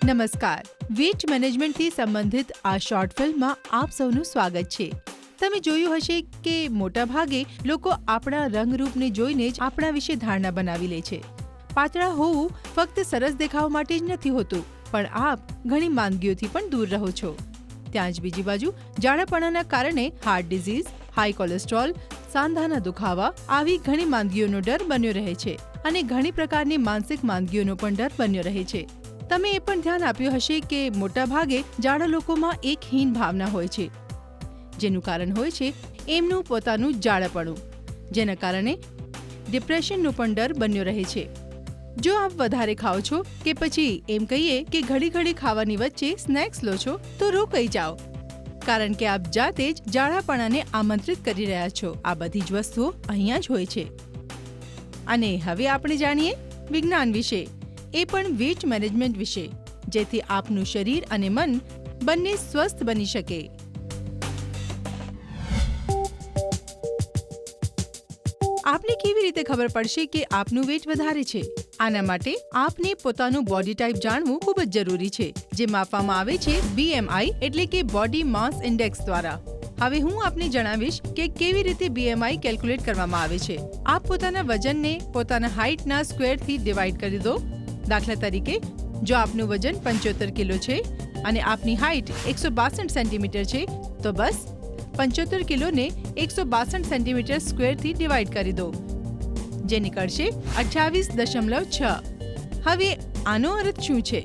નમસ્કાર, વેઇટ મેનેજમેન્ટથી સંબંધિત આ શોર્ટ ફિલ્મમાં આપ સૌનું સ્વાગત છે. તમે જોયું હશે કે મોટાભાગે લોકો આપણા રંગરૂપને જોઈને જ આપણા વિશે ધારણા બનાવી લે છે. પાતળા હોવું ફક્ત સરસ દેખાવ માટે જ નથી હોતું, પણ આપ ઘણી માંદગીઓથી પણ દૂર રહો છો. ત્યાં જ બીજી બાજુ જાડાપણાના કારણે હાર્ટ ડિઝીઝ, હાઈ કોલેસ્ટ્રોલ, સાંધાના દુખાવા આવી ઘણી માંદગીઓનો ડર બન્યો રહે છે અને ઘણી પ્રકારની માનસિક માંદગીઓનો પણ ડર બન્યો રહે છે. તમે એ પણ ધ્યાન આપ્યું હશે કે મોટાભાગે જાડા લોકોમાં એક હીન ભાવના હોય છે, જેનું કારણ હોય છે એમનું પોતાનું જાડાપણું, જેના કારણે ડિપ્રેશનનો પણ ડર બન્યો રહે છે. જો આપ વધારે ખાઓ છો કે પછી એમ કહીએ કે ઘડી ઘડી ખાવાની વચ્ચે સ્નેક્સ લો છો તો રોકાઈ જાઓ, કારણ કે આપ જાતે જ જાડાપણાને આમંત્રિત કરી રહ્યા છો. આ બધી જ વસ્તુઓ અહીંયા જ હોય છે. અને હવે આપણે જાણીએ વિજ્ઞાન વિશે, એ પણ વેઇટ મેનેજમેન્ટ વિશે, જેથી આપનું શરીર અને મન બંને સ્વસ્થ બની શકે. આપને કેવી રીતે ખબર પડશે કે આપનું વેઇટ વધારે છે? આના માટે આપને પોતાનું બોડી ટાઈપ જાણવું ખૂબ જ જરૂરી છે, જે માપવામાં આવે છે BMI એટલે કે બોડી માસ ઇન્ડેક્સ દ્વારા. હવે હું આપને જણાવીશ કે કેવી રીતે BMI કેલ્ક્યુલેટ કરવામાં આવે છે. આપ પોતાના વજનને પોતાના હાઇટના સ્ક્વેરથી ડિવાઈડ કરી દો. દાખલા તરીકે, જો આપનું વજન 75 કિલો છે અને આપની હાઇટ 162 સેન્ટીમીટર છે, તો બસ 75 કિલોને 162 સેન્ટીમીટર સ્ક્વેરથી ડિવાઈડ કરી દો, જે નીકળશે 28.6. હવે આનો અર્થ શું છે?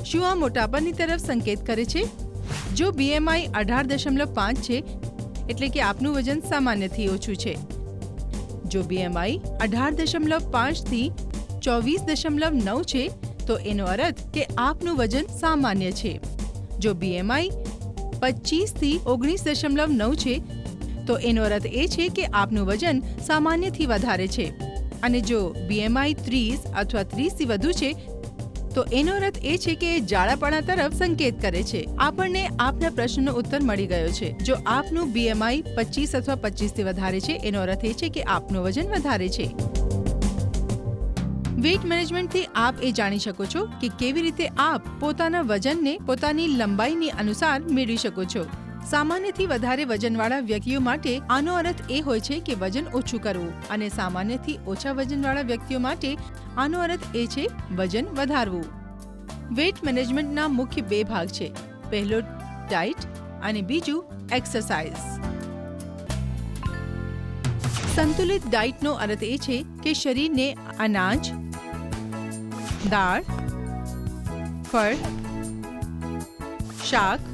શું આ મોટાપાની તરફ સંકેત કરે છે? જો BMI 18.5 છે, એટલે કે આપનું વજન સામાન્યથી ઓછું છે. જો BMI 18.5 થી 24.9 છે, તો એનો અર્થ કે આપનું વજન સામાન્ય છે. જો BMI 25 થી 19.9 છે, તો એનો અર્થ એ છે કે આપનું વજન સામાન્યથી વધારે છે. અને જો BMI 30 અથવા 30 થી વધુ છે, તો એનો અર્થ એ છે કે જાડાપણા તરફ સંકેત કરે છે. આપણને આપના પ્રશ્નનો ઉત્તર મળી ગયો છે. જો આપનું BMI 25 અથવા 25 થી વધારે છે, એનો અર્થ એ છે કે આપનું વજન વધારે છે. વેઇટ મેનેજમેન્ટથી આપ એ જાણી શકો છો કે કેવી રીતે આપ પોતાના વજનને પોતાની લંબાઈની અનુસાર મેળવી શકો છો. સામાન્યથી વધારે વજનવાળા વ્યક્તિઓ માટે આનો અર્થ એ હોય છે કે વજન ઓછું કરવું, અને સામાન્યથી ઓછા વજનવાળા વ્યક્તિઓ માટે આનો અર્થ એ છે વજન વધારવું. વેઇટ મેનેજમેન્ટના મુખ્ય બે ભાગ છે. પહેલો ડાયટ અને બીજું એક્સરસાઇઝ. સંતુલિત ડાયટનો અર્થ એ છે કે શરીરને અનાજ, દાળ, ફળ, શાક,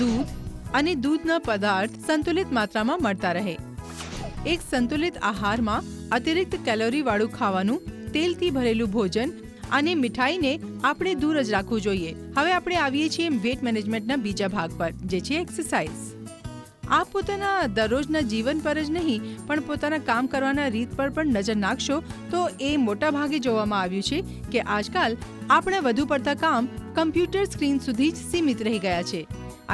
દૂધ અને દૂધના પદાર્થ સંતુલિત માત્રામાં મળતા રહે. એક સંતુલિત આહારમાં અતિરિક્ત કેલોરીવાળું ખાવાનું, તેલથી ભરેલું ભોજન અને મીઠાઈને આપણે દૂર જ રાખવું જોઈએ. હવે આપણે આવીએ છીએ વેઇટ મેનેજમેન્ટના બીજા ભાગ પર, જે છે એક્સરસાઇઝ. આપ પોતાના દરરોજના જીવન પર જ નહીં, પણ પોતાના કામ કરવાના રીત પર પણ નજર નાખશો તો એ મોટા ભાગે જોવામાં આવ્યું છે કે આજકાલ આપણા વધુ પડતા કામ કમ્પ્યુટર સ્ક્રીન સુધી જ સીમિત રહી ગયા છે.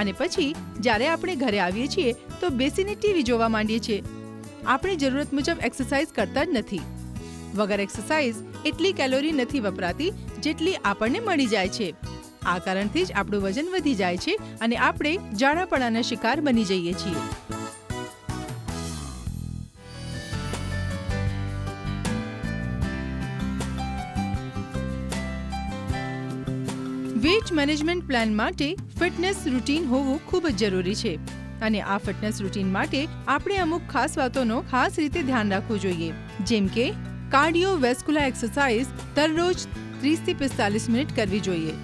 અને પછી જ્યારે આપણે ઘરે આવીએ છીએ તો બેસીને ટીવી જોવા માંડીએ છીએ. આપણે જરૂરત મુજબ એક્સરસાઇઝ કરતા જ નથી. વગર એક્સરસાઇઝ એટલી કેલોરી નથી વપરાતી જેટલી આપણને મળી જાય છે. આ કારણથી જ આપણું વજન વધી જાય છે અને આપણે જાડાપણાના શિકાર બની જઈએ છીએ. વેઇટ મેનેજમેન્ટ પ્લાન માટે ફિટનેસ રૂટીન હોવું ખૂબ જ જરૂરી છે. અને આ ફિટનેસ રૂટીન માટે આપણે અમુક ખાસ વાતોનો ખાસ રીતે ધ્યાન રાખવું જોઈએ, જેમ કે કાર્ડિયોવેસ્ક્યુલર એક્સરસાઇઝ દરરોજ 30 થી 45 મિનિટ કરવી જોઈએ.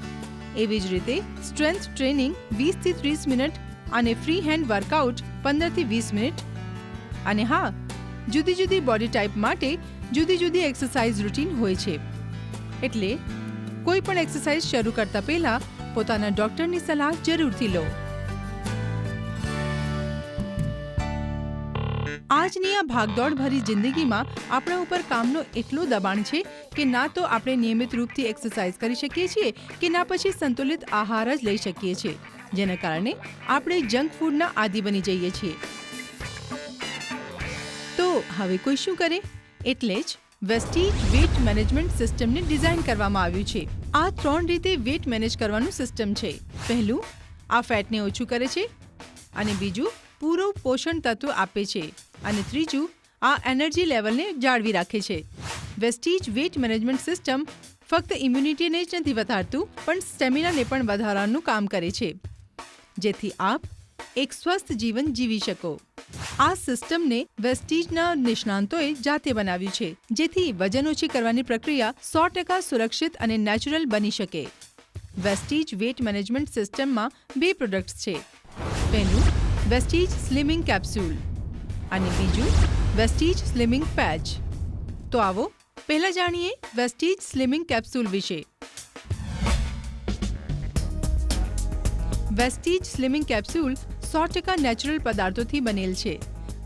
એવી જ રીતે સ્ટ્રેન્થ ટ્રેનિંગ 20 થી 30 મિનિટ અને ફ્રી હેન્ડ વર્કઆઉટ 15 થી 20 મિનિટ. અને હા, જુદી જુદી બોડી ટાઈપ માટે જુદી જુદી એક્સરસાઇઝ રૂટીન હોય છે, એટલે કોઈ પણ એક્સરસાઇઝ શરૂ કરતા પહેલા પોતાના ડોક્ટરની સલાહ જરૂરથી લો. આજની આ ભાગદોડ ભરી જિંદગીમાં આપણા ઉપર કામનો એટલો દબાણ છે કે ના તો આપણે નિયમિત રૂપથી એક્સરસાઇઝ કરી શકીએ છીએ કે ના પછી સંતુલિત આહાર જ લઈ શકીએ છીએ, જેના કારણે આપણે જંક ફૂડના આદી બની જઈએ છીએ. તો હવે કોઈ શું કરે? એટલે જ વેસ્ટીજ વેટ મેનેજમેન્ટ સિસ્ટમને ડિઝાઇન કરવામાં આવ્યું છે. આ 3 રીતે વેટ મેનેજ કરવાનું સિસ્ટમ છે. પહેલું, આ ફેટને ઓછું કરે છે, અને બીજું, પૂરું પોષણ તત્વ આપે છે, અને ત્રીજું, આ એનર્જી લેવલને જાળવી રાખે છે. વેસ્ટીજ વેટ મેનેજમેન્ટ સિસ્ટમ ફક્ત ઇમ્યુનિટીને જ નથી વધારતું, પણ સ્ટેમિનાને પણ વધારવાનું કામ કરે છે, જેથી આપ એક સ્વસ્થ જીવન જીવી શકો. આ સિસ્ટમને વેસ્ટીજના નિષ્ણાંતોએ જાતે બનાવ્યું છે, જેથી વજન ઓછી કરવાની પ્રક્રિયા 100% સુરક્ષિત અને નેચરલ બની શકે. વેસ્ટીજ વેટ મેનેજમેન્ટ સિસ્ટમમાં 2 પ્રોડક્ટ્સ છે. પહેલું, વેસ્ટીજ સ્લિમિંગ કેપ્સ્યુલ, અને બીજું, વેસ્ટીજ સ્લિમિંગ પેચ. તો આવો પહેલા જાણીએ વેસ્ટીજ સ્લિમિંગ કેપ્સ્યુલ વિશે. વેસ્ટીજ સ્લિમિંગ કેપ્સ્યુલ 100% નેચરલ પદાર્થોથી બનેલ છે.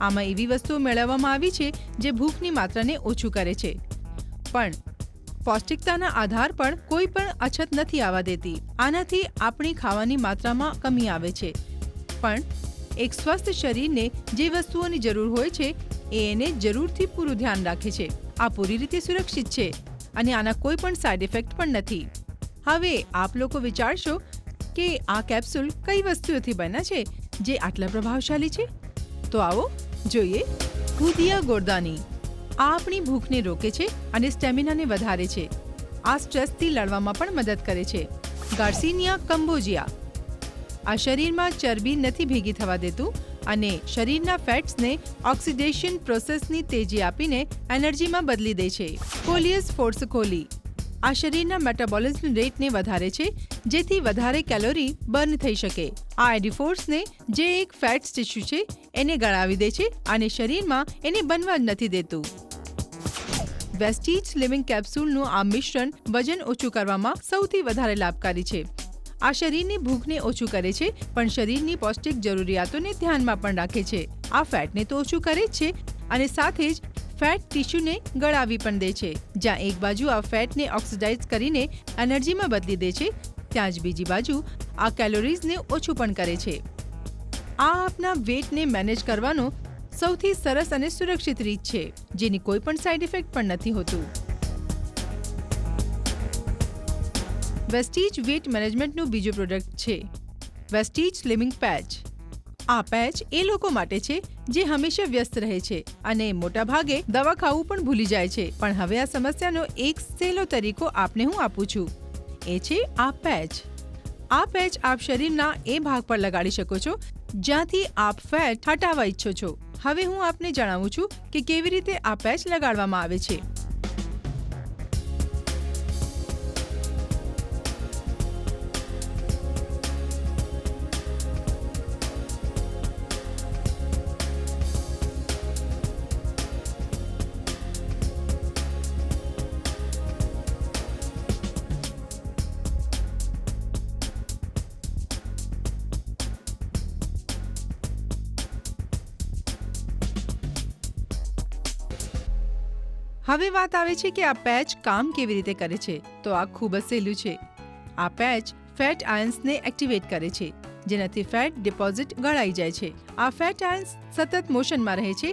આમાં એવી વસ્તુઓ મેળવવામાં આવી છે જે ભૂખની માત્રાને ઓછું કરે છે, પણ પૌષ્ટિકતાના આધાર પર કોઈ પણ અછત નથી આવવા દેતી. આનાથી આપણી ખાવાની માત્રામાં કમી આવે છે, પણ એક સ્વસ્થ શરીરને જે વસ્તુઓની જરૂર હોય છે એને જરૂરથી પૂરું ધ્યાન રાખે છે. આ પૂરી રીતે સુરક્ષિત છે અને આના કોઈ પણ સાઇડ ઇફેક્ટ પણ નથી. હવે આપ લોકો વિચારશો કે આ કેપ્સ્યુલ કઈ વસ્તુઓથી બન્યા છે જે આટલા પ્રભાવશાળી છે? તો આવો જોઈએ. કુદિયા ગોરદાની. આ આપણી ભૂખને રોકે છે અને સ્ટેમિનાને વધારે છે. આ સ્ટ્રેસથી લડવામાં પણ મદદ કરે છે. ગાર્સિનિયા કંબોજિયા. આ શરીરમાં ચરબી નથી ભેગી થવા દેતું અને શરીરના ફેટ્સને ઓક્સિડેશન પ્રોસેસની તેજી આપીને એનર્જીમાં બદલી દે છે. કોલિયસ ફોર્સકોલી. આ શરીરના મેટાબોલિઝમ રેટને વધારે છે, જેથી વધારે કેલોરી બર્ન થઈ શકે. આ એડિફોર્સને, જે એક ફેટ્સ ટિશ્યુ છે, એને ગળાવી દે છે અને શરીરમાં એને બનવા જ નથી દેતું. વેસ્ટીજ સ્લિમિંગ કેપ્સ્યુલનું આ મિશ્રણ વજન ઓછું કરવામાં સૌથી વધારે લાભકારી છે. આ શરીરની ભૂખને ઓછું કરે છે, પણ શરીરની પૌષ્ટિક જરૂરિયાતોને ધ્યાનમાં પણ રાખે છે. આ ફેટને તો ઓછું કરે જ છે, અને સાથે જ ફેટ ટિશ્યુને ગળાવી પણ દે છે. જ્યાં એક બાજુ આ ફેટને ઓક્સિડાઇઝ કરીને એનર્જીમાં બદલી દે છે, ત્યાં જ બીજી બાજુ આ કેલોરીઝને ઓછું પણ કરે છે. આ આપના વેટને મેનેજ કરવાનો સૌથી સરસ અને સુરક્ષિત રીત છે, જેની કોઈ પણ સાઇડ ઇફેક્ટ પણ નથી હોતું. વેસ્ટીજ વેટ મેનેજમેન્ટનું બીજું પ્રોડક્ટ છે વેસ્ટીજ સ્લિમિંગ પેચ. આ પેચ એ લોકો માટે છે જે હંમેશા વ્યસ્ત રહે છે અને મોટાભાગે દવા ખાવું પણ ભૂલી જાય છે. પણ હવે આ સમસ્યાનો એક સહેલો તરીકો આપને હું આપું છું. એ છે આ પેચ. આ પેચ આપ શરીરના એ ભાગ પર લગાડી શકો છો જ્યાંથી આપ ફેટ હટાવવા ઈચ્છો છો. હવે હું આપને જણાવું છું કે કેવી રીતે આ પેચ લગાડવામાં આવે છે. હવે વાત આવે છે કે આ પેચ કામ કેવી રીતે કરે છે. તો આ ખૂબ જ સહેલું છે. આ પેચ ફેટ આયન્સને એક્ટિવેટ કરે છે, જેનાથી ફેટ ડિપોઝિટ ગળાઈ જાય છે. આ ફેટ આયન્સ સતત મોશનમાં રહે છે,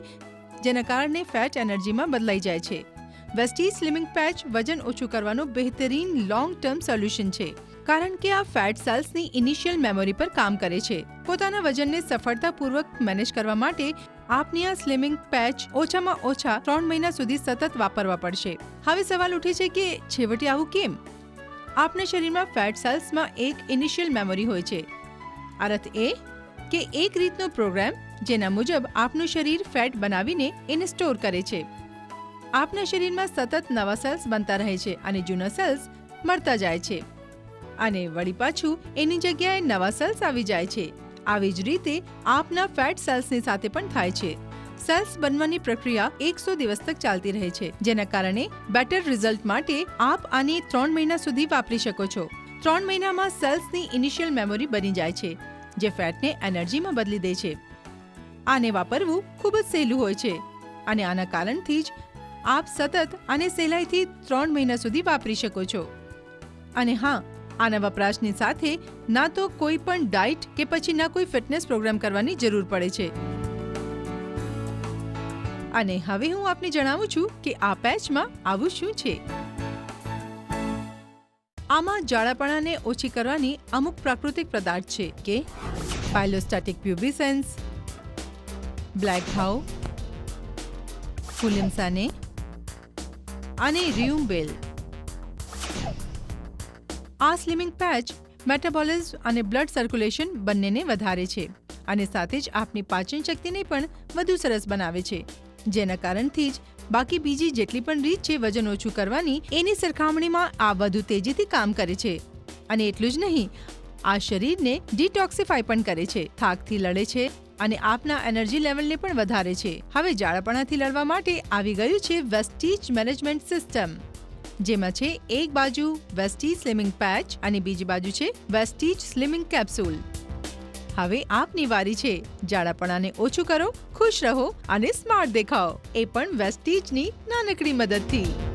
જેના કારણે ફેટ એનર્જીમાં બદલાઈ જાય છે. વેસ્ટીજ સ્લિમિંગ પેચ વજન ઓછું કરવાનું બહેતરીન લોંગ ટર્મ સોલ્યુશન છે, કારણ કે આ ફેટ સેલ્સની ઇનિશિયલ મેમરી પર કામ કરે છે. પોતાના વજનને સફળતાપૂર્વક મેનેજ કરવા માટે આપની આ સ્લિમિંગ પેચ ઓછામાં ઓછા 3 મહિના સુધી સતત વાપરવા પડશે. હવે સવાલ ઉઠે છે કે છેવટે આવું કેમ? આપના શરીરમાં ફેટ સેલ્સમાં એક ઇનિશિયલ મેમરી હોય છે. અર્થ એ કે એક રીતનો પ્રોગ્રામ જેના મુજબ આપનું શરીર ફેટ બનાવીને એને સ્ટોર કરે છે. આપના શરીરમાં સતત નવા સેલ્સ બનતા રહે છે અને જૂના સેલ્સ મળતા જાય છે, અને વળી પાછું એની જગ્યાએ નવા સેલ્સ આવી જાય છે. આવી જ રીતે આપના ફેટ સેલ્સની સાથે પણ થાય છે. સેલ્સ બનવાની પ્રક્રિયા 100 દિવસ તક ચાલતી રહે છે, જેના કારણે બેટર રિઝલ્ટ માટે આપ આને 3 મહિના સુધી વાપરી શકો છો. 3 મહિનામાં સેલ્સની ઇનિશિયલ મેમરી બની જાય છે, જે ફેટને એનર્જીમાં બદલી દે છે. આને વાપરવું ખૂબ જ સહેલું હોય છે, અને આના કારણથી જ આપ સતત આને સહેલાઈથી 3 મહિના સુધી વાપરી શકો છો. અને હા, આના વપરાશની સાથે ના તો કોઈ પણ ડાયટ કે પછી ના કોઈ ફિટનેસ પ્રોગ્રામ કરવાની જરૂર પડે છે. અને હવે હું આપને જણાવું છું કે આ પેચમાં આવું શું છે. આમાં જાડાપણાને ઓછી કરવાની અમુક પ્રાકૃતિક પદાર્થ છે કે પાઇલોસ્ટેટિક પ્યુબિસેન્સ, બ્લેક ઘાવ, ફુલિમ્સાને અને રિયુમ્બેલ. આ સ્લિમિંગ પેચ મેટાબોલિઝમ અને બ્લડ સર્ક્યુલેશન બંનેને વધારે છે અને સાથે જ આપની પાચન શક્તિને પણ વધુ સરસ બનાવે છે, જેના કારણથી જ બાકી બીજી જેટલી પણ રીત છે વજન ઓછું કરવાની એની સરખામણીમાં આ વધુ તેજીથી કામ કરે છે. અને એટલું જ નહીં, આ શરીરને ડિટોક્સિફાય પણ કરે છે, થાકથી લડે છે અને આપના એનર્જી લેવલને પણ વધારે છે. હવે જાડાપણાથી લડવા માટે આવી ગયું છે વેસ્ટીજ મેનેજમેન્ટ સિસ્ટમ, જેમાં છે એક બાજુ વેસ્ટીજ સ્લિમિંગ પેચ અને બીજી બાજુ છે વેસ્ટીજ સ્લિમિંગ કેપ્સ્યુલ. હવે આપની વારી છે. જાડાપણાને ઓછું કરો, ખુશ રહો અને સ્માર્ટ દેખાઓ, એ પણ વેસ્ટીજની નાનકડી મદદથી.